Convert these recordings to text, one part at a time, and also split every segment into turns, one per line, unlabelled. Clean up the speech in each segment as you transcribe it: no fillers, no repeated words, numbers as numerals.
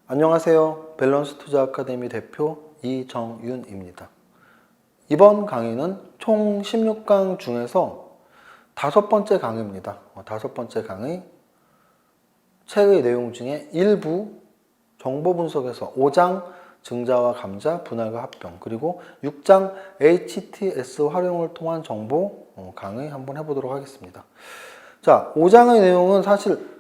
안녕하세요. 밸런스 투자 아카데미 대표 이정윤입니다. 이번 강의는 총 16강 중에서 5번째 강의입니다. 5번째 강의 책의 내용 중에 일부 정보 분석에서 5장 증자와 감자, 분할과 합병, 그리고 6장 HTS 활용을 통한 정보 강의 한번 해보도록 하겠습니다. 자, 5장의 내용은 사실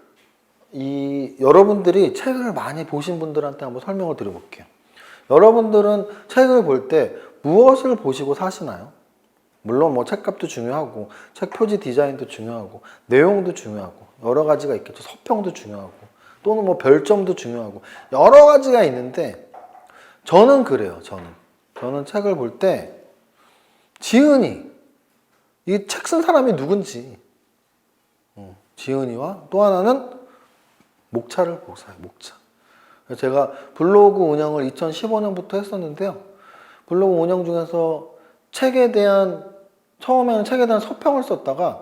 여러분들이 책을 많이 보신 분들한테 한번 설명을 드려볼게요. 여러분들은 책을 볼 때 무엇을 보시고 사시나요? 물론 뭐 책값도 중요하고 책 표지 디자인도 중요하고 내용도 중요하고 여러 가지가 있겠죠. 서평도 중요하고 또는 뭐 별점도 중요하고 여러 가지가 있는데 저는 그래요. 저는 책을 볼 때 지은이 이 책 쓴 사람이 누군지 지은이와 또 하나는 목차를 보고 사요. 목차. 제가 블로그 운영을 2015년부터 했었는데요. 블로그 운영 중에서 처음에는 책에 대한 서평을 썼다가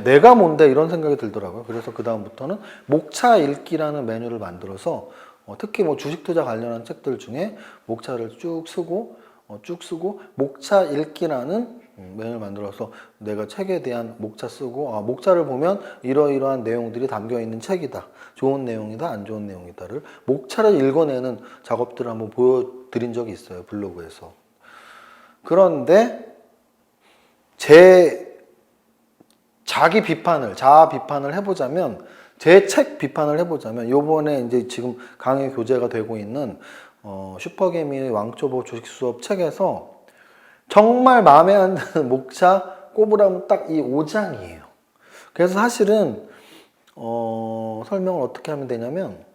내가 뭔데 이런 생각이 들더라고요. 그래서 그 다음부터는 목차 읽기라는 메뉴를 만들어서 특히 뭐 주식 투자 관련한 책들 중에 목차를 쭉 쓰고 목차 읽기라는 메뉴를 만들어서 내가 책에 대한 목차 쓰고 목차를 보면 이러이러한 내용들이 담겨 있는 책이다. 좋은 내용이다, 안 좋은 내용이다를 목차를 읽어내는 작업들을 한번 보여드린 적이 있어요. 블로그에서. 그런데 제 자아 비판을 해보자면 제 책 비판을 해보자면 요번에 이제 지금 강의 교재가 되고 있는 슈퍼개미의 왕초보 주식 수업 책에서 정말 마음에 안 드는 목차 꼽으라면 딱 이 5장이에요. 그래서 사실은 설명을 어떻게 하면 되냐면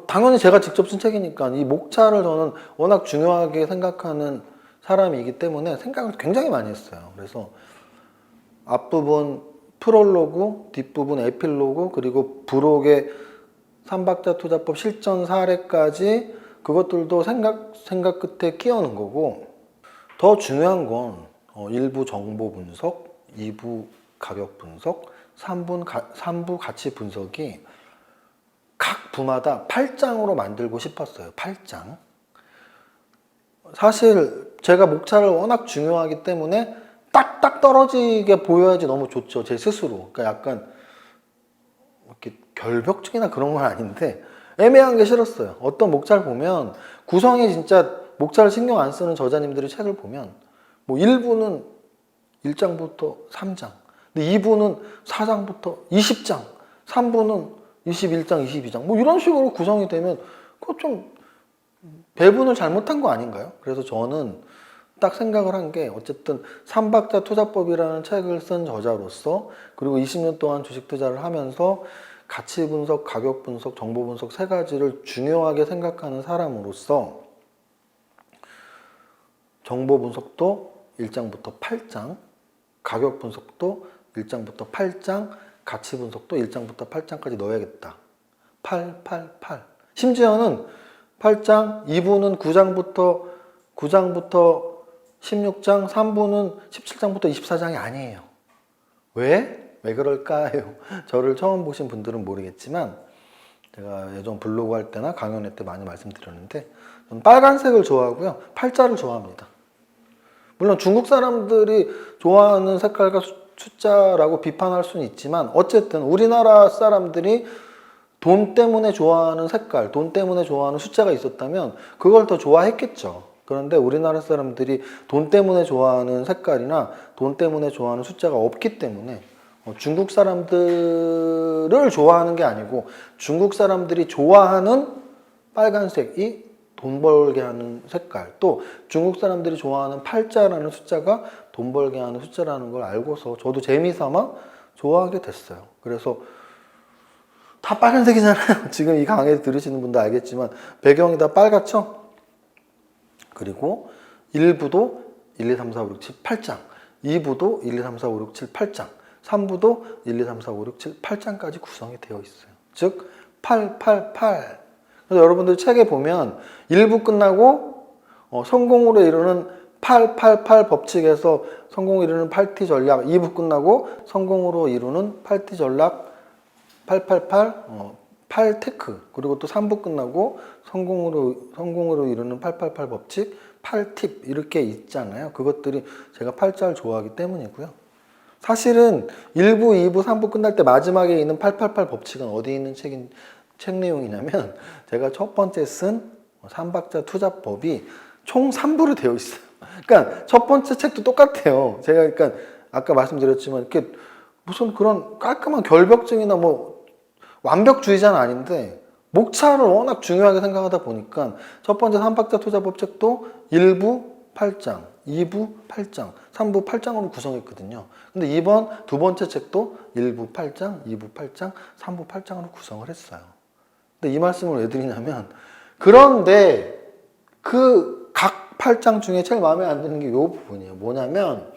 당연히 제가 직접 쓴 책이니까 이 목차를 저는 워낙 중요하게 생각하는 사람이기 때문에 생각을 굉장히 많이 했어요. 그래서 앞부분 프롤로그, 뒷부분 에필로그, 그리고 부록의 3박자 투자법 실전 사례까지 그것들도 생각 끝에 끼워는 거고, 더 중요한 건 1부 정보 분석, 2부 가격 분석, 3부 가치 분석이 각 부마다 8장으로 만들고 싶었어요. 8장. 사실 제가 목차를 워낙 중요하기 때문에 딱딱 떨어지게 보여야지 너무 좋죠. 제 스스로. 그러니까 약간 이렇게 결벽증이나 그런 건 아닌데 애매한 게 싫었어요. 어떤 목차를 보면 구성이 진짜 목차를 신경 안 쓰는 저자님들의 책을 보면 뭐 1부는 1장부터 3장, 근데 2부는 4장부터 20장, 3부는 21장, 22장 뭐 이런 식으로 구성이 되면 그거 좀 배분을 잘못한 거 아닌가요? 그래서 저는 딱 생각을 한 게 어쨌든 3박자 투자법이라는 책을 쓴 저자로서 그리고 20년 동안 주식 투자를 하면서 가치 분석, 가격 분석, 정보 분석 세 가지를 중요하게 생각하는 사람으로서 정보 분석도 1장부터 8장, 가격 분석도 1장부터 8장, 가치 분석도 1장부터 8장까지 넣어야겠다. 8. 심지어는 8장, 2부는 9장부터 16장, 3부는 17장부터 24장이 아니에요. 왜 그럴까요? 저를 처음 보신 분들은 모르겠지만 제가 예전 블로그 할 때나 강연회 때 많이 말씀드렸는데 저는 빨간색을 좋아하고요. 팔자를 좋아합니다. 물론 중국 사람들이 좋아하는 색깔과 숫자라고 비판할 수는 있지만 어쨌든 우리나라 사람들이 돈 때문에 좋아하는 색깔, 돈 때문에 좋아하는 숫자가 있었다면 그걸 더 좋아했겠죠. 그런데 우리나라 사람들이 돈 때문에 좋아하는 색깔이나 돈 때문에 좋아하는 숫자가 없기 때문에 중국 사람들을 좋아하는 게 아니고 중국 사람들이 좋아하는 빨간색이 돈 벌게 하는 색깔, 또 중국 사람들이 좋아하는 팔자라는 숫자가 돈 벌게 하는 숫자라는 걸 알고서 저도 재미삼아 좋아하게 됐어요. 그래서 다 빨간색이잖아요. 지금 이 강의 들으시는 분도 알겠지만 배경이 다 빨갛죠? 그리고 1부도 1, 2, 3, 4, 5, 6, 7, 8장, 2부도 1, 2, 3, 4, 5, 6, 7, 8장, 3부도 1, 2, 3, 4, 5, 6, 7, 8장까지 구성이 되어 있어요. 즉 8. 그래서 여러분들 책에 보면 1부 끝나고 성공으로 이루는 8 법칙에서 성공으로 이루는 8T 전략, 2부 끝나고 성공으로 이루는 8T 전략 8 8테크, 그리고 또 3부 끝나고 성공으로 이루는 888 법칙, 8팁 이렇게 있잖아요. 그것들이 제가 8자를 좋아하기 때문이고요. 사실은 1부, 2부, 3부 끝날 때 마지막에 있는 888 법칙은 어디 있는 책 내용이냐면 제가 첫 번째 쓴 3박자 투자법이 총 3부로 되어 있어요. 그러니까 첫 번째 책도 똑같아요. 제가 그러니까 아까 말씀드렸지만 이렇게 무슨 그런 깔끔한 결벽증이나 뭐 완벽주의자는 아닌데 목차를 워낙 중요하게 생각하다 보니까 첫 번째 3박자 투자법 책도 1부 8장, 2부 8장, 3부 8장으로 구성했거든요. 근데 이번 두 번째 책도 1부 8장, 2부 8장, 3부 8장으로 구성을 했어요. 근데 이 말씀을 왜 드리냐면 그런데 그 각 8장 중에 제일 마음에 안 드는 게 이 부분이에요. 뭐냐면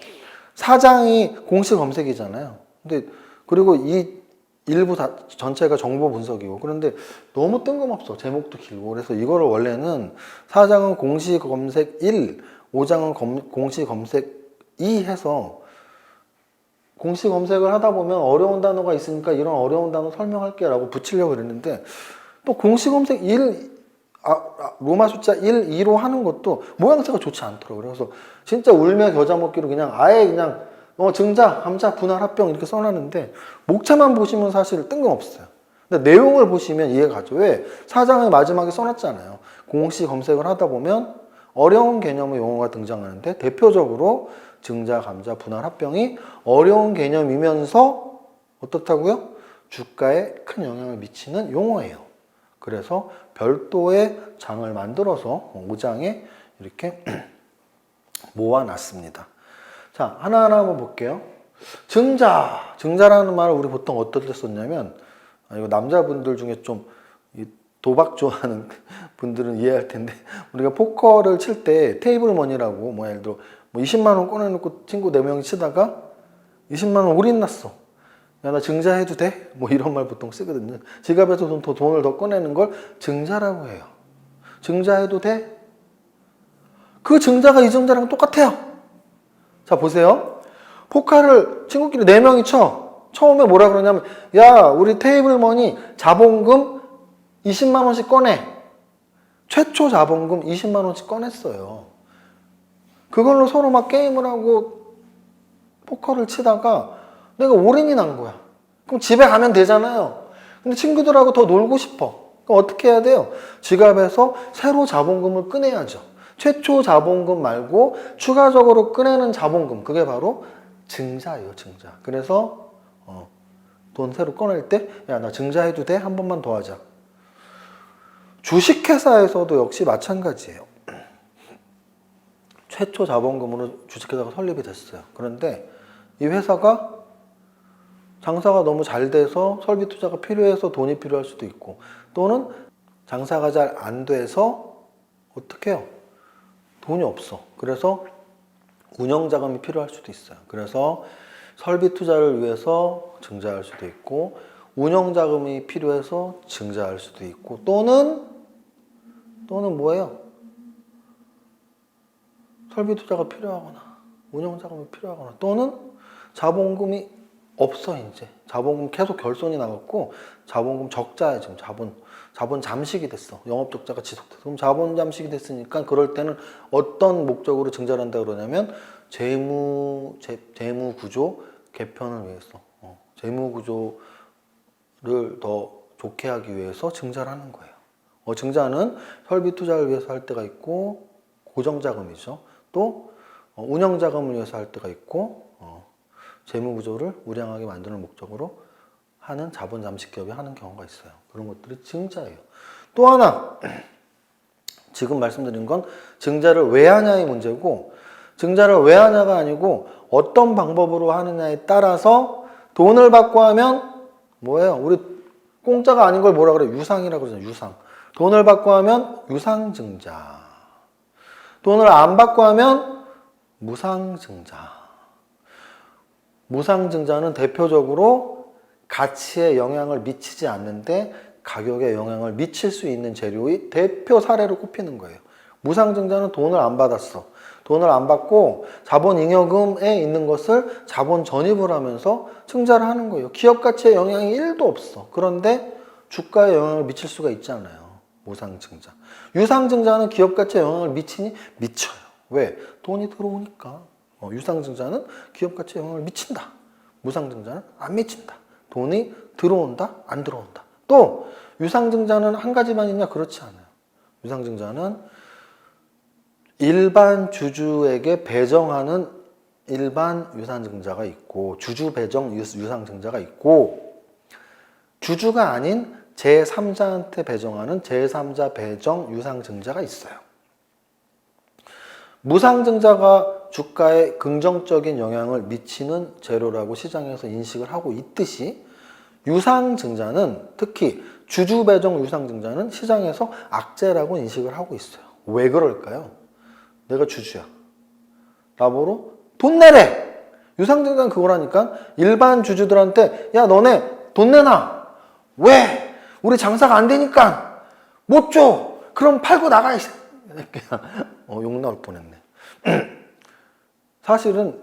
사장이 공시 검색이잖아요. 근데 그리고 이 일부 전체가 정보 분석이고 그런데 너무 뜬금없어. 제목도 길고. 그래서 이거를 원래는 4장은 공시 검색 1, 5장은 공시 검색 2 해서 공시 검색을 하다 보면 어려운 단어가 있으니까 이런 어려운 단어 설명할게 라고 붙이려고 그랬는데 또 공시 검색 1, 로마 숫자 1, 2로 하는 것도 모양새가 좋지 않더라고요. 그래서 진짜 울며 겨자 먹기로 그냥 아예 그냥 증자, 감자, 분할, 합병 이렇게 써놨는데 목차만 보시면 사실 뜬금없어요. 근데 내용을 보시면 이해가 가죠. 왜? 4장의 마지막에 써놨잖아요. 공시 검색을 하다 보면 어려운 개념의 용어가 등장하는데 대표적으로 증자, 감자, 분할, 합병이 어려운 개념이면서 어떻다고요? 주가에 큰 영향을 미치는 용어예요. 그래서 별도의 장을 만들어서 5장에 이렇게 모아놨습니다. 자, 하나하나 한번 볼게요. 증자라는 말을 우리 보통 어떨 때 썼냐면, 이거 남자분들 중에 좀 도박 좋아하는 분들은 이해할 텐데, 우리가 포커를 칠 때 테이블 머니라고, 뭐 예를 들어, 뭐 20만원 꺼내놓고 친구 4명이 치다가 20만원 올인 났어. 야, 나 증자해도 돼? 뭐 이런 말 보통 쓰거든요. 지갑에서 돈을 더 꺼내는 걸 증자라고 해요. 증자해도 돼? 그 증자가 이 증자랑 똑같아요. 자, 보세요. 포카를 친구끼리 4명이 쳐. 처음에 뭐라 그러냐면, 야, 우리 테이블 머니 자본금 20만원씩 꺼내. 최초 자본금 20만원씩 꺼냈어요. 그걸로 서로 막 게임을 하고 포커를 치다가 내가 올인이 난 거야. 그럼 집에 가면 되잖아요. 근데 친구들하고 더 놀고 싶어. 그럼 어떻게 해야 돼요? 지갑에서 새로 자본금을 꺼내야죠. 최초 자본금 말고 추가적으로 꺼내는 자본금. 그게 바로 증자예요, 증자. 그래서 돈 새로 꺼낼 때 야, 나 증자해도 돼? 한 번만 더 하자. 주식회사에서도 역시 마찬가지예요. 최초 자본금으로 주식회사가 설립이 됐어요. 그런데 이 회사가 장사가 너무 잘 돼서 설비 투자가 필요해서 돈이 필요할 수도 있고 또는 장사가 잘 안 돼서 어떻게 해요? 돈이 없어. 그래서 운영자금이 필요할 수도 있어요. 그래서 설비 투자를 위해서 증자할 수도 있고 운영자금이 필요해서 증자할 수도 있고 또는 뭐예요? 설비 투자가 필요하거나 운영자금이 필요하거나 또는 자본금이 없어. 이제 자본금 계속 결손이 나갔고 자본금 적자에 지금 자본 잠식이 됐어. 영업 적자가 지속돼서 그럼 자본 잠식이 됐으니까 그럴 때는 어떤 목적으로 증자를 한다 그러냐면 재무 구조 개편을 위해서 재무 구조를 더 좋게 하기 위해서 증자를 하는 거예요. 증자는 설비 투자를 위해서 할 때가 있고 고정 자금이죠. 또 운영 자금을 위해서 할 때가 있고 재무 구조를 우량하게 만드는 목적으로 하는 자본 잠식 기업이 하는 경우가 있어요. 그런 것들이 증자예요. 또 하나 지금 말씀드린 건 증자를 왜 하냐의 문제고 증자를 왜 하냐가 아니고 어떤 방법으로 하느냐에 따라서 돈을 받고 하면 뭐예요? 우리 공짜가 아닌 걸 뭐라 그래요? 유상이라고 그러잖아요. 유상. 돈을 받고 하면 유상증자. 돈을 안 받고 하면 무상증자. 무상증자는 대표적으로 가치에 영향을 미치지 않는데 가격에 영향을 미칠 수 있는 재료의 대표 사례로 꼽히는 거예요. 무상증자는 돈을 안 받았어. 돈을 안 받고 자본잉여금에 있는 것을 자본 전입을 하면서 증자를 하는 거예요. 기업 가치에 영향이 1도 없어. 그런데 주가에 영향을 미칠 수가 있잖아요. 무상증자. 유상증자는 기업 가치에 영향을 미치니? 미쳐요. 왜? 돈이 들어오니까. 유상증자는 기업 가치에 영향을 미친다. 무상증자는 안 미친다. 돈이 들어온다? 안 들어온다. 또 유상증자는 한 가지만 있냐? 그렇지 않아요. 유상증자는 일반 주주에게 배정하는 일반 유상증자가 있고 주주 배정 유상증자가 있고 주주가 아닌 제3자한테 배정하는 제3자 배정 유상증자가 있어요. 무상증자가 주가에 긍정적인 영향을 미치는 재료라고 시장에서 인식을 하고 있듯이 유상증자는 특히 주주 배정 유상증자는 시장에서 악재라고 인식을 하고 있어요. 왜 그럴까요? 내가 주주야. 나보러 돈 내래! 유상증자는 그거라니까 일반 주주들한테 야 너네 돈 내놔! 왜? 우리 장사가 안 되니까 못 줘! 그럼 팔고 나가! 욕 나올 뻔했네. 사실은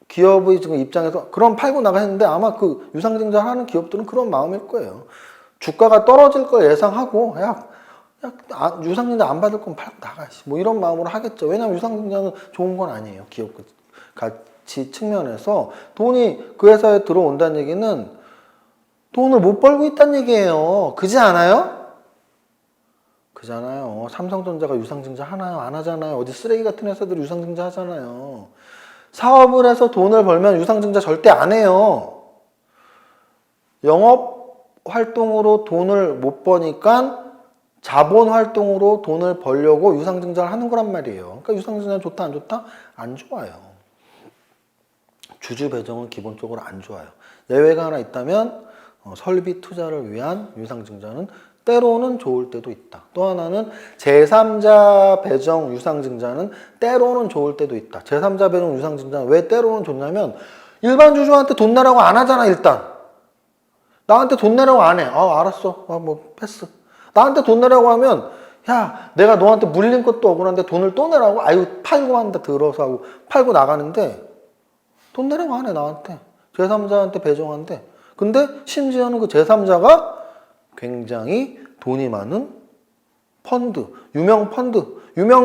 기업의 지금 입장에서 그럼 팔고 나가 했는데 아마 그 유상증자 하는 기업들은 그런 마음일 거예요. 주가가 떨어질 걸 예상하고 유상증자 안 받을 거면 팔고 나가. 뭐 이런 마음으로 하겠죠. 왜냐하면 유상증자는 좋은 건 아니에요. 기업 가치 측면에서 돈이 그 회사에 들어온다는 얘기는 돈을 못 벌고 있다는 얘기예요. 그지 않아요? 그잖아요. 삼성전자가 유상증자 하나요? 안 하잖아요. 어디 쓰레기 같은 회사들이 유상증자 하잖아요. 사업을 해서 돈을 벌면 유상증자 절대 안 해요. 영업 활동으로 돈을 못 버니까 자본 활동으로 돈을 벌려고 유상증자를 하는 거란 말이에요. 그러니까 유상증자는 좋다 안 좋다? 안 좋아요. 주주 배정은 기본적으로 안 좋아요. 예외가 하나 있다면 설비 투자를 위한 유상증자는 때로는 좋을 때도 있다. 또 하나는 제3자 배정 유상증자는 때로는 좋을 때도 있다. 제3자 배정 유상증자는 왜 때로는 좋냐면 일반 주주한테 돈 내라고 안 하잖아. 일단 나한테 돈 내라고 안 해. 알았어. 뭐 패스. 나한테 돈 내라고 하면 야 내가 너한테 물린 것도 억울한데 돈을 또 내라고? 아유 팔고 한다 들어서 하고 팔고 나가는데 돈 내라고 안 해 나한테. 제3자한테 배정한대. 근데 심지어는 그 제3자가 굉장히 돈이 많은 펀드, 유명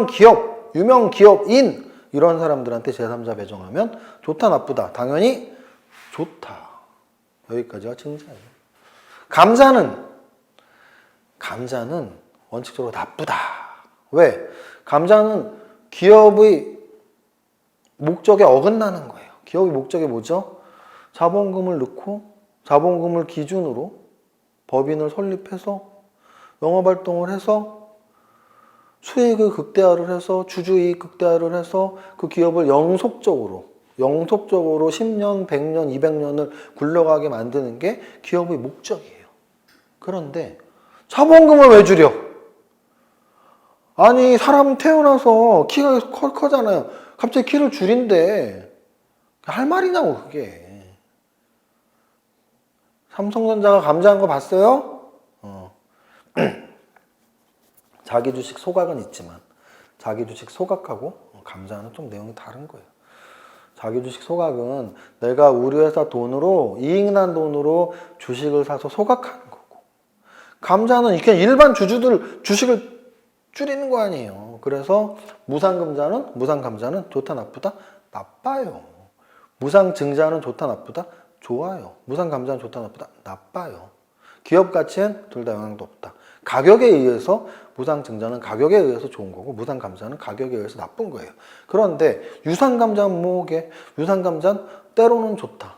기업, 유명 기업인 이런 사람들한테 제3자 배정하면 좋다 나쁘다? 당연히 좋다. 여기까지가 증자예요. 감자는 원칙적으로 나쁘다. 왜? 감자는 기업의 목적에 어긋나는 거예요. 기업의 목적이 뭐죠? 자본금을 넣고 자본금을 기준으로 법인을 설립해서 영업활동을 해서 수익을 극대화를 해서 주주이익 극대화를 해서 그 기업을 영속적으로 10년, 100년, 200년을 굴러가게 만드는 게 기업의 목적이에요. 그런데 자본금을 왜 줄여? 아니 사람 태어나서 키가 커잖아요. 갑자기 키를 줄인대. 할 말이냐고 그게. 삼성전자가 감자한 거 봤어요? 자기 주식 소각은 있지만 자기 주식 소각하고 감자는 좀 내용이 다른 거예요. 자기 주식 소각은 내가 우리 회사 돈으로 이익 난 돈으로 주식을 사서 소각하는 거고 감자는 그냥 일반 주주들 주식을 줄이는 거 아니에요. 그래서 무상감자는 좋다 나쁘다? 나빠요. 무상증자는 좋다 나쁘다? 좋아요. 무상감자는 좋다 나쁘다? 나빠요. 기업 가치엔 둘 다 영향도 없다. 가격에 의해서 무상증자는 가격에 의해서 좋은 거고 무상감자는 가격에 의해서 나쁜 거예요. 그런데 유상감자는 뭐게? 유상감자는 때로는 좋다.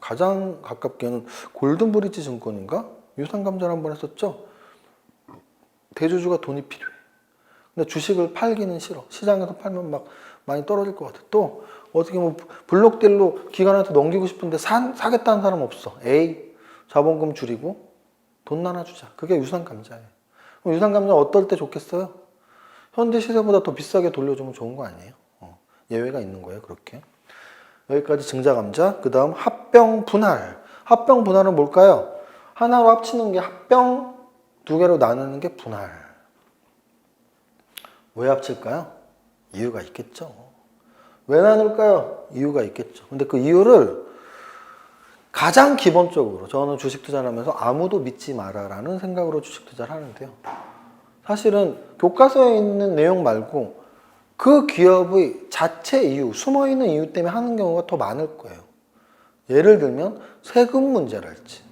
가장 가깝게는 골든브리지 증권인가? 유상감자를 한번 했었죠. 대주주가 돈이 필요해. 근데 주식을 팔기는 싫어. 시장에서 팔면 막 많이 떨어질 것 같아. 또 어떻게 뭐 블록딜로 기관한테 넘기고 싶은데 사겠다는 사람 없어. 에이 자본금 줄이고 돈 나눠주자. 그게 유상감자예요. 그럼 유상감자 어떨 때 좋겠어요? 현재 시세보다 더 비싸게 돌려주면 좋은 거 아니에요? 예외가 있는 거예요. 그렇게. 여기까지 증자감자. 그 다음 합병 분할. 합병 분할은 뭘까요? 하나로 합치는 게 합병, 두 개로 나누는 게 분할. 왜 합칠까요? 이유가 있겠죠. 왜 나눌까요? 이유가 있겠죠. 근데 그 이유를 가장 기본적으로 저는 주식 투자를 하면서 아무도 믿지 마라라는 생각으로 주식 투자를 하는데요. 사실은 교과서에 있는 내용 말고 그 기업의 자체 이유, 숨어있는 이유 때문에 하는 경우가 더 많을 거예요. 예를 들면 세금 문제랄지,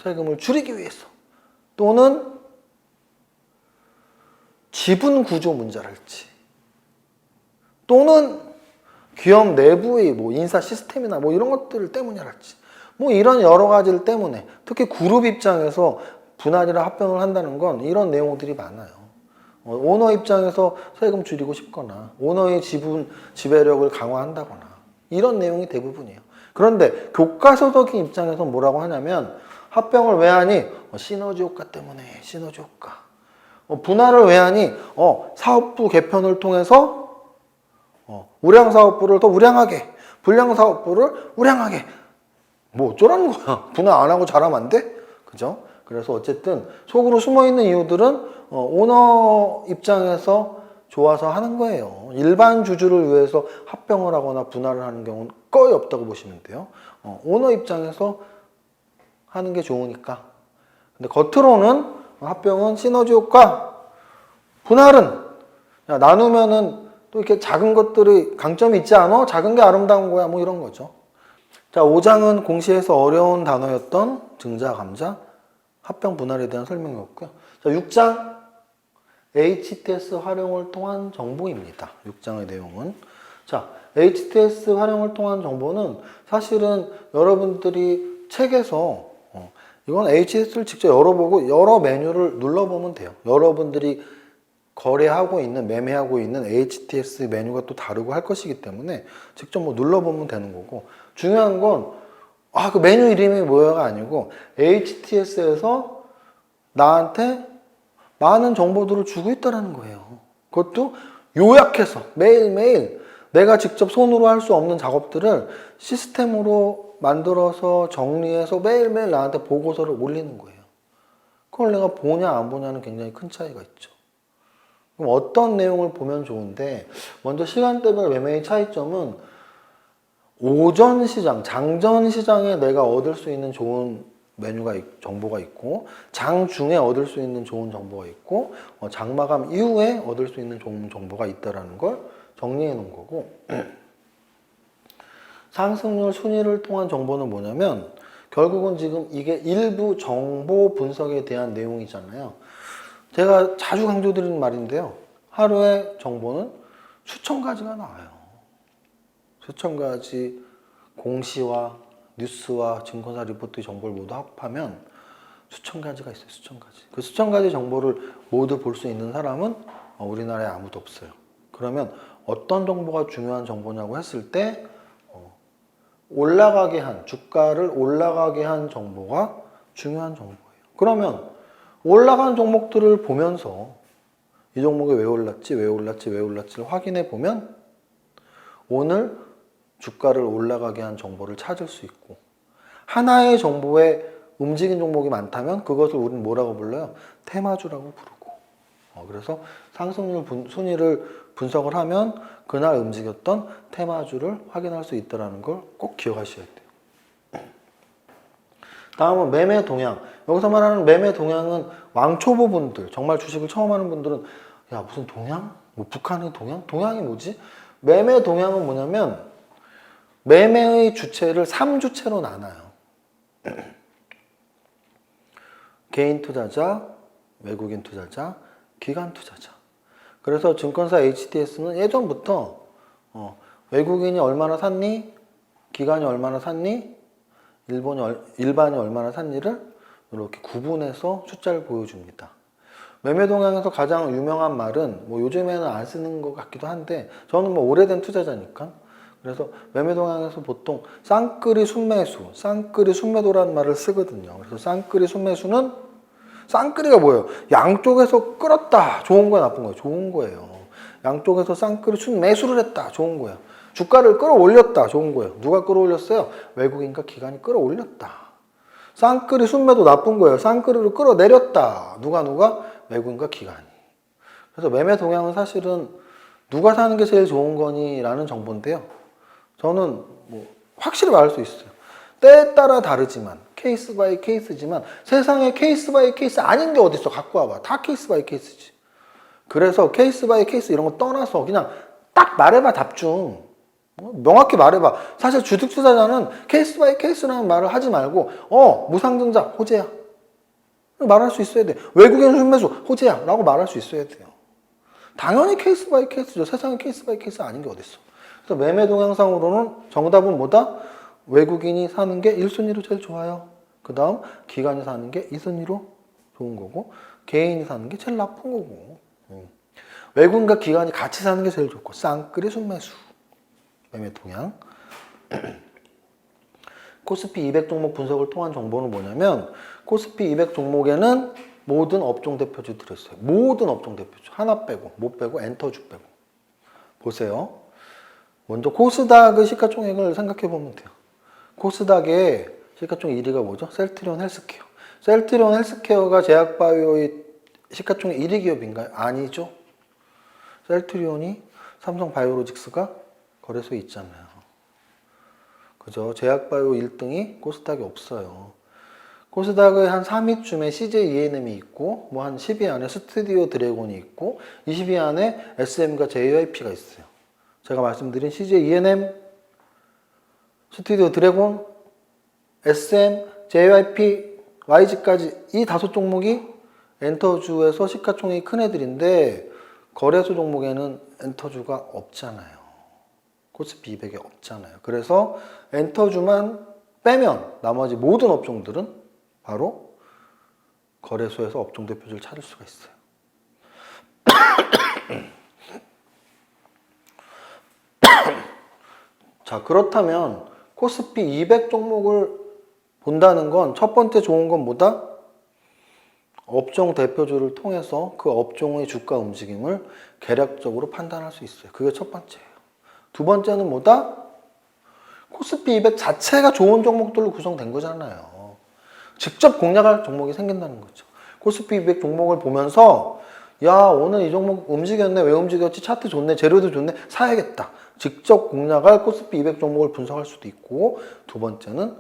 세금을 줄이기 위해서, 또는 지분 구조 문제랄지, 또는 기업 내부의 뭐 인사 시스템이나 뭐 이런 것들 때문이랄지, 뭐 이런 여러 가지들 때문에, 특히 그룹 입장에서 분할이나 합병을 한다는 건 이런 내용들이 많아요. 오너 입장에서 세금 줄이고 싶거나 오너의 지배력을 강화한다거나 이런 내용이 대부분이에요. 그런데 교과서적인 입장에서 뭐라고 하냐면 합병을 왜 하니? 시너지 효과 때문에 시너지 효과. 분할을 왜 하니? 사업부 개편을 통해서 우량사업부를 더 우량하게, 불량사업부를 우량하게. 뭐 어쩌라는 거야. 분할 안 하고 잘하면 안 돼? 그죠? 그래서 어쨌든 속으로 숨어있는 이유들은 오너 입장에서 좋아서 하는 거예요. 일반 주주를 위해서 합병을 하거나 분할을 하는 경우는 거의 없다고 보시면 돼요. 오너 입장에서 하는 게 좋으니까. 근데 겉으로는 합병은 시너지 효과, 분할은 나누면은 또 이렇게 작은 것들이 강점이 있지 않아? 작은 게 아름다운 거야. 뭐 이런 거죠. 자, 5장은 공시에서 어려운 단어였던 증자, 감자, 합병, 분할에 대한 설명이었고요. 자, 6장 HTS 활용을 통한 정보입니다. 6장의 내용은. 자, HTS 활용을 통한 정보는 사실은 여러분들이 책에서 이건 HTS를 직접 열어보고 여러 메뉴를 눌러보면 돼요. 여러분들이 거래하고 있는, 매매하고 있는 HTS 메뉴가 또 다르고 할 것이기 때문에 직접 뭐 눌러보면 되는 거고, 중요한 건 그 메뉴 이름이 뭐야가 아니고 HTS에서 나한테 많은 정보들을 주고 있다는 거예요. 그것도 요약해서 매일매일 내가 직접 손으로 할 수 없는 작업들을 시스템으로 만들어서 정리해서 매일매일 나한테 보고서를 올리는 거예요. 그걸 내가 보냐 안 보냐는 굉장히 큰 차이가 있죠. 그럼 어떤 내용을 보면 좋은데, 먼저 시간대별 매매의 차이점은 오전 시장, 장전 시장에 내가 얻을 수 있는 좋은 정보가 있고, 장중에 얻을 수 있는 좋은 정보가 있고, 장마감 이후에 얻을 수 있는 좋은 정보가 있다는 걸 정리해 놓은 거고, 상승률 순위를 통한 정보는 뭐냐면 결국은 지금 이게 일부 정보 분석에 대한 내용이잖아요. 제가 자주 강조드리는 말인데요. 하루에 정보는 수천 가지가 나와요. 수천 가지 공시와 뉴스와 증권사 리포트 정보를 모두 합하면 수천 가지가 있어요. 수천 가지. 그 수천 가지 정보를 모두 볼 수 있는 사람은 우리나라에 아무도 없어요. 그러면 어떤 정보가 중요한 정보냐고 했을 때 주가를 올라가게 한 정보가 중요한 정보예요. 그러면 올라간 종목들을 보면서 이 종목이 왜 올랐지를 확인해 보면 오늘 주가를 올라가게 한 정보를 찾을 수 있고, 하나의 정보에 움직인 종목이 많다면 그것을 우리는 뭐라고 불러요? 테마주라고 부르고. 그래서 상승률 순위를 분석을 하면 그날 움직였던 테마주를 확인할 수 있다는 걸 꼭 기억하셔야 돼요. 다음은 매매 동향. 여기서 말하는 매매 동향은 왕초보 분들, 정말 주식을 처음 하는 분들은 야, 무슨 동향? 뭐 북한의 동향? 동향이 뭐지? 매매 동향은 뭐냐면 매매의 주체를 3주체로 나눠요. 개인 투자자, 외국인 투자자, 기관 투자자. 그래서 증권사 HTS는 예전부터 외국인이 얼마나 샀니? 기관이 얼마나 샀니? 일반이 얼마나 샀니를 이렇게 구분해서 숫자를 보여줍니다. 매매 동향에서 가장 유명한 말은 뭐 요즘에는 안 쓰는 것 같기도 한데, 저는 뭐 오래된 투자자니까. 그래서 매매 동향에서 보통 쌍끌이 순매수, 쌍끌이 순매도라는 말을 쓰거든요. 그래서 쌍끌이 순매수는, 쌍끌이가 뭐예요? 양쪽에서 끌었다. 좋은 거야, 나쁜 거야? 좋은 거예요. 양쪽에서 쌍끌이 순매수를 했다. 좋은 거야. 주가를 끌어올렸다. 좋은 거예요. 누가 끌어올렸어요? 외국인과 기관이 끌어올렸다. 쌍끌이 순매도 나쁜 거예요. 쌍끌이를 끌어내렸다. 누가? 외국인과 기관이. 그래서 매매 동향은 사실은 누가 사는 게 제일 좋은 거니? 라는 정보인데요. 저는 뭐 확실히 말할 수 있어요. 때에 따라 다르지만 케이스 바이 케이스지만 세상에 케이스 바이 케이스 아닌 게 어딨어. 갖고 와봐. 다 케이스 바이 케이스지. 그래서 케이스 바이 케이스 이런 거 떠나서 그냥 딱 말해봐. 답중 명확히 말해봐. 사실 주택투자자는 케이스 바이 케이스라는 말을 하지 말고 무상증자 호재야 말할 수 있어야 돼. 외국인 순매수 호재야 라고 말할 수 있어야 돼요. 당연히 케이스 바이 케이스죠. 세상에 케이스 바이 케이스 아닌 게 어딨어. 그래서 매매 동향상으로는 정답은 뭐다? 외국인이 사는 게 1순위로 제일 좋아요. 그 다음 기관이 사는 게 2순위로 좋은 거고 개인이 사는 게 제일 나쁜 거고 외국인과 기관이 같이 사는 게 제일 좋고 쌍끌이 순매수 매매 동향 코스피 200 종목 분석을 통한 정보는 뭐냐면 코스피 200 종목에는 모든 업종 대표주 들었어요. 모든 업종 대표주 하나 빼고 못 빼고 엔터주 빼고 보세요. 먼저 코스닥의 시가총액을 생각해 보면 돼요. 코스닥의 시가총액 1위가 뭐죠? 셀트리온 헬스케어. 셀트리온 헬스케어가 제약바이오의 시가총액 1위 기업인가요? 아니죠. 셀트리온이 삼성바이오로직스가 거래소에 있잖아요. 그죠? 제약바이오 1등이 코스닥에 없어요. 코스닥의 한 3위쯤에 CJ ENM이 있고 뭐 한 10위 안에 스튜디오 드래곤이 있고 20위 안에 SM과 JYP가 있어요. 제가 말씀드린 CJ ENM, 스튜디오 드래곤, SM, JYP, YG까지 이 5 종목이 엔터주에서 시가총액이 큰 애들인데 거래소 종목에는 엔터주가 없잖아요. 코스피 200에 없잖아요. 그래서 엔터주만 빼면 나머지 모든 업종들은 바로 거래소에서 업종 대표주를 찾을 수가 있어요. 자, 그렇다면 코스피 200 종목을 본다는 건 첫 번째 좋은 건 뭐다? 업종 대표주를 통해서 그 업종의 주가 움직임을 개략적으로 판단할 수 있어요. 그게 첫 번째예요. 두 번째는 뭐다? 코스피 200 자체가 좋은 종목들로 구성된 거잖아요. 직접 공략할 종목이 생긴다는 거죠. 코스피 200 종목을 보면서 야, 오늘 이 종목 움직였네. 왜 움직였지? 차트 좋네. 재료도 좋네. 사야겠다. 직접 공략할 코스피 200 종목을 분석할 수도 있고 두 번째는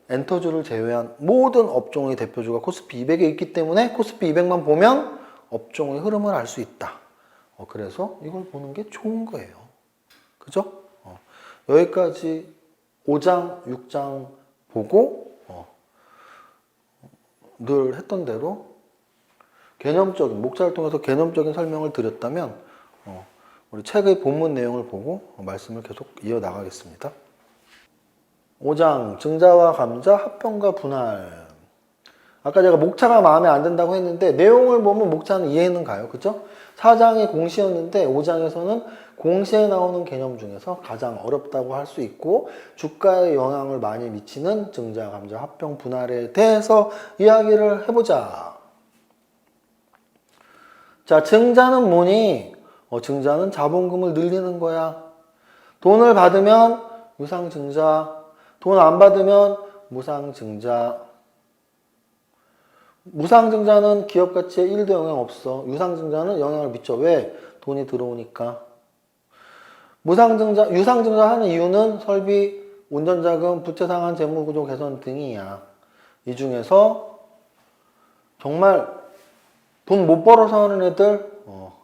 엔터주를 제외한 모든 업종의 대표주가 코스피 200에 있기 때문에 코스피 200만 보면 업종의 흐름을 알 수 있다. 그래서 이걸 보는 게 좋은 거예요. 그죠? 여기까지 5장, 6장 보고 늘 했던 대로 개념적인, 목차를 통해서 개념적인 설명을 드렸다면 우리 책의 본문 내용을 보고 말씀을 계속 이어나가겠습니다. 5장 증자와 감자, 합병과 분할. 아까 제가 목차가 마음에 안 든다고 했는데 내용을 보면 목차는 이해는 가요. 그죠? 4장이 공시였는데 5장에서는 공시에 나오는 개념 중에서 가장 어렵다고 할 수 있고 주가에 영향을 많이 미치는 증자, 감자, 합병, 분할에 대해서 이야기를 해보자. 자, 증자는 뭐니? 증자는 자본금을 늘리는 거야. 돈을 받으면 유상증자, 돈 안 받으면 무상증자. 무상증자는 기업 가치에 1도 영향 없어. 유상증자는 영향을 미쳐. 왜? 돈이 들어오니까. 유상증자 하는 이유는 설비, 운전자금, 부채상환, 재무구조 개선 등이야. 이 중에서 정말 돈 못 벌어서 하는 애들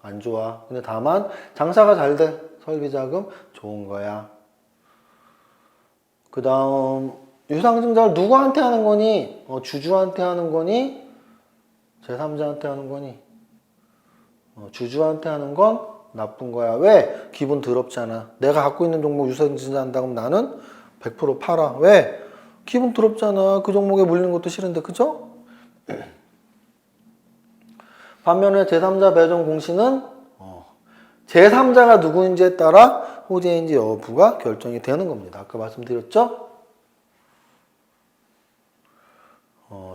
안 좋아. 근데 다만 장사가 잘 돼. 설비자금 좋은 거야. 그 다음 유상증자를 누구한테 하는 거니? 주주한테 하는 거니? 제3자한테 하는 거니? 주주한테 하는 건 나쁜 거야. 왜? 기분 더럽잖아. 내가 갖고 있는 종목 유상증자 한다고 하면 나는 100% 팔아. 왜? 기분 더럽잖아. 그 종목에 물리는 것도 싫은데. 그죠? 반면에 제3자 배정 공시는 제3자가 누구인지에 따라 호재인지 여부가 결정이 되는 겁니다. 아까 말씀드렸죠?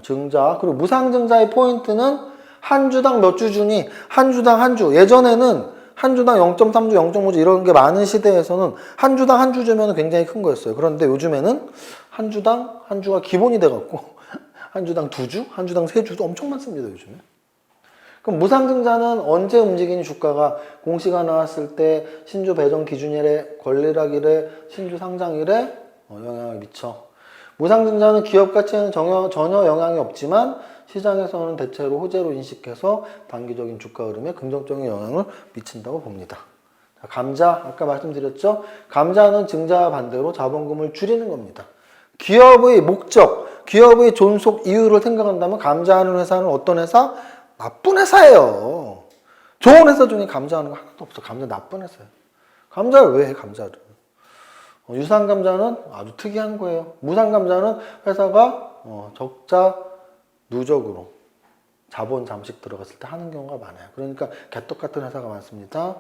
증자. 그리고 무상증자의 포인트는 한 주당 몇 주 주니? 한 주당 한 주. 예전에는 한 주당 0.3주, 0.5주 이런 게 많은 시대에서는 한 주당 한 주 주면 굉장히 큰 거였어요. 그런데 요즘에는 한 주당 한 주가 기본이 돼갖고 한 주당 2주, 한 주당 3주도 엄청 많습니다. 요즘에. 그럼 무상증자는 언제 움직이니 주가가? 공시가 나왔을 때 신주 배정 기준일에, 권리락일에, 신주 상장일에 영향을 미쳐. 무상증자는 기업 가치에는 전혀 영향이 없지만 시장에서는 대체로 호재로 인식해서 단기적인 주가 흐름에 긍정적인 영향을 미친다고 봅니다. 자, 감자, 아까 말씀드렸죠? 감자는 증자와 반대로 자본금을 줄이는 겁니다. 기업의 목적, 기업의 존속 이유를 생각한다면 감자하는 회사는 어떤 회사? 나쁜 회사예요. 좋은 회사 중에 감자하는 거 하나도 없어. 감자 나쁜 회사예요. 감자를 왜 해, 감자를? 유상감자는 아주 특이한 거예요. 무상감자는 회사가 적자 누적으로 자본 잠식 들어갔을 때 하는 경우가 많아요. 그러니까 개떡 같은 회사가 많습니다.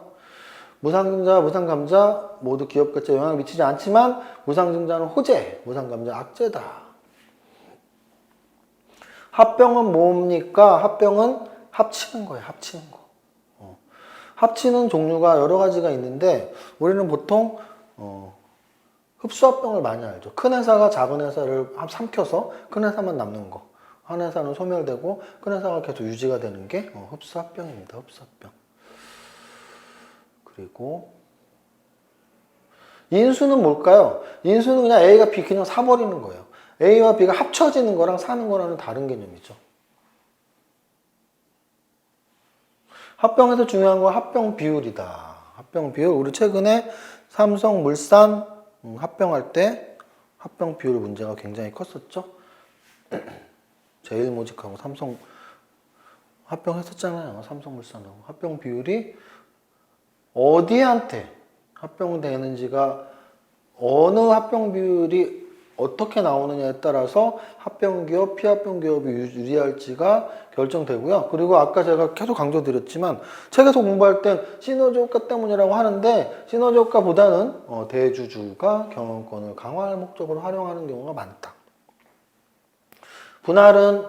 무상증자, 무상감자 모두 기업 가치에 영향을 미치지 않지만 무상증자는 호재, 무상감자 악재다. 합병은 뭡니까? 합병은 합치는 거예요. 합치는 거. 합치는 종류가 여러 가지가 있는데 우리는 보통 흡수합병을 많이 알죠. 큰 회사가 작은 회사를 삼켜서 큰 회사만 남는 거. 한 회사는 소멸되고 큰 회사가 계속 유지가 되는 게 흡수합병입니다. 흡수합병. 그리고 인수는 뭘까요? 인수는 그냥 A가 B 그냥 사버리는 거예요. A와 B가 합쳐지는 거랑 사는 거랑은 다른 개념이죠. 합병에서 중요한 건 합병 비율이다. 합병 비율. 우리 최근에 삼성물산 합병할 때 합병 비율 문제가 굉장히 컸었죠. 제일모직하고 삼성 합병했었잖아요. 삼성물산하고. 합병 비율이 어디한테 합병되는지가 어느 합병 비율이 어떻게 나오느냐에 따라서 합병기업, 피합병기업이 유리할지가 결정되고요. 그리고 아까 제가 계속 강조드렸지만 책에서 공부할 땐 시너지 효과 때문이라고 하는데 시너지 효과보다는 대주주가 경영권을 강화할 목적으로 활용하는 경우가 많다. 분할은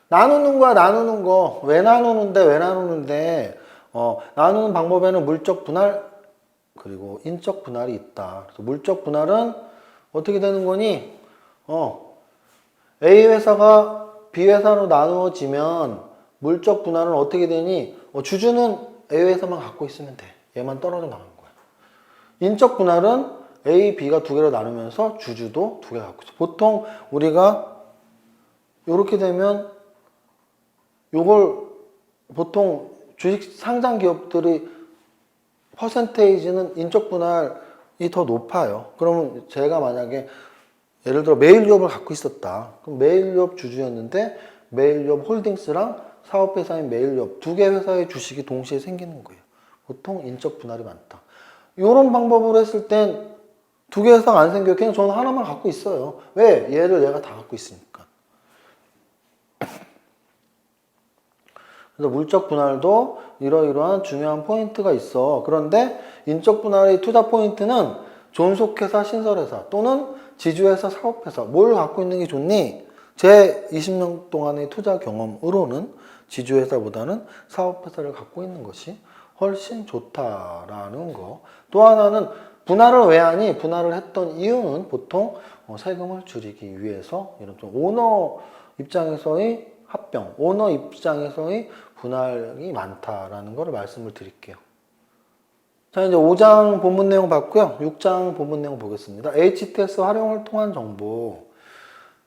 나누는 거야, 나누는 거. 왜 나누는데 나누는 방법에는 물적 분할 그리고 인적 분할이 있다. 그래서 물적 분할은 어떻게 되는 거니? A 회사가 B 회사로 나누어지면 물적 분할은 어떻게 되니? 주주는 A 회사만 갖고 있으면 돼. 얘만 떨어져 나가는 거야. 인적 분할은 A, B가 두 개로 나누면서 주주도 두 개 갖고 있어. 보통 우리가 이렇게 되면 요걸 보통 주식 상장 기업들이 퍼센테이지는 인적 분할이 더 높아요. 그러면 제가 만약에 예를 들어 메일유업을 갖고 있었다. 그럼 메일유업 주주였는데 메일유업 홀딩스랑 사업회사인 메일유업 두 개 회사의 주식이 동시에 생기는 거예요. 보통 인적 분할이 많다. 이런 방법으로 했을 땐 두 개 회사가 안 생겨요. 그냥 저는 하나만 갖고 있어요. 왜? 얘를 얘가 다 갖고 있으니까. 그래서 물적 분할도 이러이러한 중요한 포인트가 있어. 그런데 인적 분할의 투자 포인트는 존속회사, 신설회사 또는 지주회사, 사업회사 뭘 갖고 있는 게 좋니? 제 20년 동안의 투자 경험으로는 지주회사보다는 사업회사를 갖고 있는 것이 훨씬 좋다라는 거. 또 하나는 분할을 왜 하니? 분할을 했던 이유는 보통 세금을 줄이기 위해서 이런 좀 오너 입장에서의 합병, 오너 입장에서의 분할이 많다라는 것을 말씀을 드릴게요. 자, 이제 5장 본문 내용 봤고요. 6장 본문 내용 보겠습니다. HTS 활용을 통한 정보.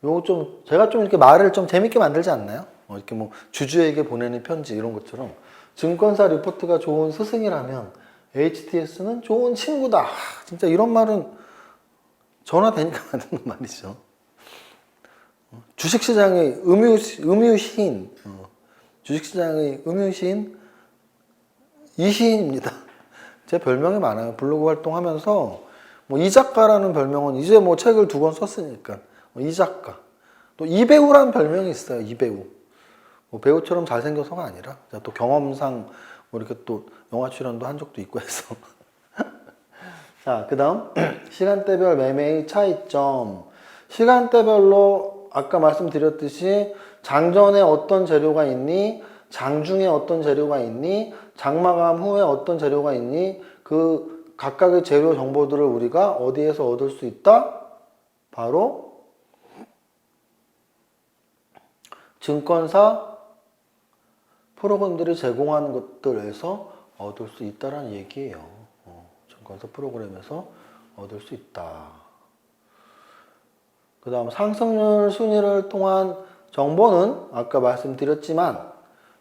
요거 좀, 제가 좀 이렇게 말을 좀 재밌게 만들지 않나요? 이렇게 뭐 주주에게 보내는 편지 이런 것처럼. 증권사 리포트가 좋은 스승이라면 HTS는 좋은 친구다. 진짜 이런 말은 전화 되니까 하는 말이죠. 주식시장의 음유시인, 주식시장의 음유시인 이시인입니다. 제 별명이 많아요. 블로그 활동하면서 뭐 이작가라는 별명은 이제 뭐 책을 2권 썼으니까 이작가. 또 이배우라는 별명이 있어요. 이배우. 뭐 배우처럼 잘생겨서가 아니라 또 경험상 뭐 이렇게 또 영화 출연도 한 적도 있고 해서. 자, 그 다음 시간대별 매매의 차이점. 시간대별로 아까 말씀드렸듯이 장전에 어떤 재료가 있니? 장중에 어떤 재료가 있니? 장마감 후에 어떤 재료가 있니? 그 각각의 재료 정보들을 우리가 어디에서 얻을 수 있다? 바로 증권사 프로그램들이 제공하는 것들에서 얻을 수 있다는 얘기예요. 증권사 프로그램에서 얻을 수 있다. 그 다음 상승률 순위를 통한 정보는 아까 말씀드렸지만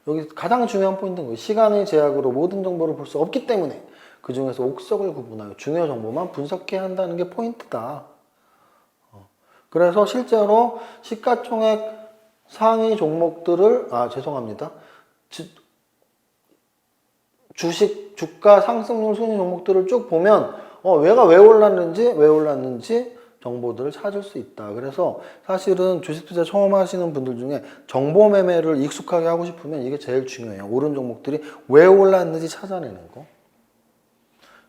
여기 가장 중요한 포인트는 거예요. 시간의 제약으로 모든 정보를 볼 수 없기 때문에 그 중에서 옥석을 구분하여 중요 정보만 분석해야 한다는 게 포인트다. 그래서 실제로 시가총액 상위 종목들을 죄송합니다. 주식 주가 상승률 순위 종목들을 쭉 보면 얘가 왜 올랐는지 정보들을 찾을 수 있다. 그래서 사실은 주식 투자 처음 하시는 분들 중에 정보 매매를 익숙하게 하고 싶으면 이게 제일 중요해요. 오른 종목들이 왜 올랐는지 찾아내는 거.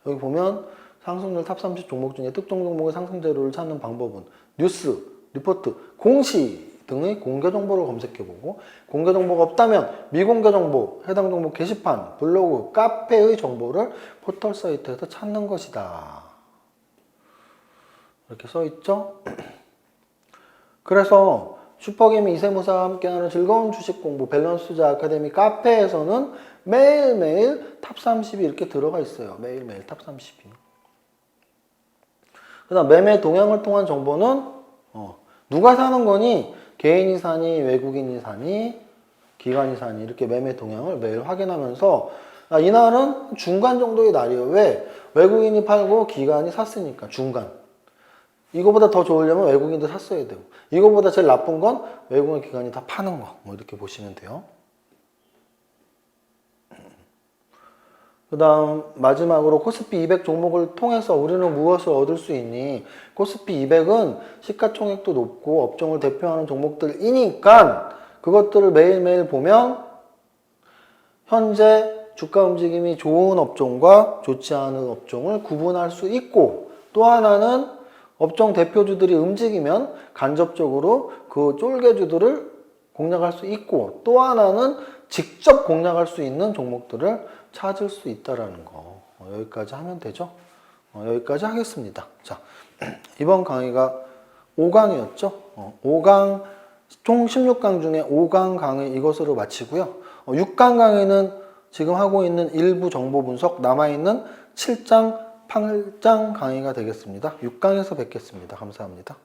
여기 보면 상승률 탑 30 종목 중에 특정 종목의 상승 재료를 찾는 방법은 뉴스, 리포트, 공시 등의 공개 정보를 검색해보고 공개 정보가 없다면 미공개 정보, 해당 종목 게시판, 블로그, 카페의 정보를 포털 사이트에서 찾는 것이다. 이렇게 써있죠? 그래서 슈퍼개미 이세무사와 함께하는 즐거운 주식 공부 밸런스 투자 아카데미 카페에서는 매일매일 탑 30이 이렇게 들어가 있어요. 매일매일 탑 30이. 그 다음 매매 동향을 통한 정보는 누가 사는 거니? 개인이 사니, 외국인이 사니, 기관이 사니 이렇게 매매 동향을 매일 확인하면서 이날은 중간 정도의 날이에요. 왜? 외국인이 팔고 기관이 샀으니까 중간. 이거보다 더 좋으려면 외국인도 샀어야 되고 이거보다 제일 나쁜 건 외국인 기관이 다 파는 거. 이렇게 보시면 돼요. 그 다음 마지막으로 코스피 200 종목을 통해서 우리는 무엇을 얻을 수 있니? 코스피 200은 시가총액도 높고 업종을 대표하는 종목들이니까 그것들을 매일매일 보면 현재 주가 움직임이 좋은 업종과 좋지 않은 업종을 구분할 수 있고 또 하나는 업종 대표주들이 움직이면 간접적으로 그 쫄개주들을 공략할 수 있고 또 하나는 직접 공략할 수 있는 종목들을 찾을 수 있다라는 거. 여기까지 하면 되죠. 여기까지 하겠습니다. 자, 이번 강의가 5강이었죠. 5강, 총 16강 중에 5강 강의 이것으로 마치고요. 6강 강의는 지금 하고 있는 일부 정보 분석, 남아있는 7장, 8장 강의가 되겠습니다. 6강에서 뵙겠습니다. 감사합니다.